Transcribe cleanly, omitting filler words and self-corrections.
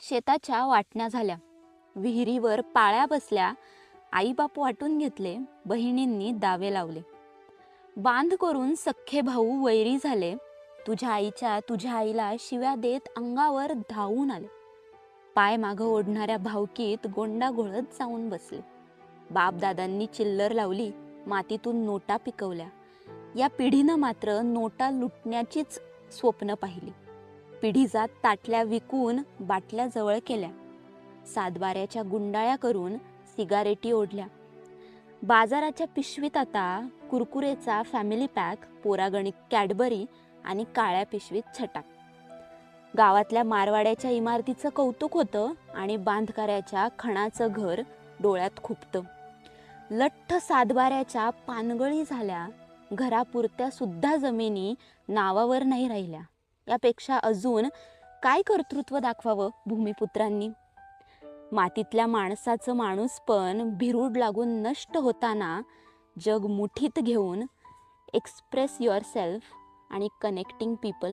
शेताच्या वाटण्या झाल्या, विहिरीवर पाळ्या बसल्या, आईबाप वाटून घेतले, बहिणींनी दावे लावले. बांध करून सख्खे भाऊ वैरी झाले, तुझ्या आईला शिव्या देत अंगावर धावून आले. पाय मागं ओढणाऱ्या भावकीत गोंडा घोळत जाऊन बसले. बापदादांनी चिल्लर लावली, मातीतून नोटा पिकवल्या. या पिढीनं मात्र नोटा लुटण्याचीच स्वप्न पाहिली. पिढीजात ताटल्या विकून बाटल्या जवळ केल्या, सातबाऱ्याच्या गुंडाळ्या करून सिगारेटी ओढल्या. बाजाराच्या पिशवीत आता कुरकुरेचा फॅमिली पॅक, पोरागणिक कॅडबरी आणि काळ्या पिशवीत छटाक. गावातल्या मारवाड्याच्या इमारतीचं कौतुक होतं आणि बांधकाऱ्याच्या खणाचं घर डोळ्यात खुपतं. लठ्ठ सातबाऱ्याच्या पानगळी झाल्या, घरापुरत्या सुद्धा जमिनी नावावर नाही राहिल्या. यापेक्षा अजून काय कर्तृत्व दाखवावं भूमिपुत्रांनी? मातीतल्या माणसाचं माणूसपण भिरूड लागून नष्ट होताना जग मुठीत घेऊन एक्सप्रेस युअरसेल्फ आणि कनेक्टिंग पीपल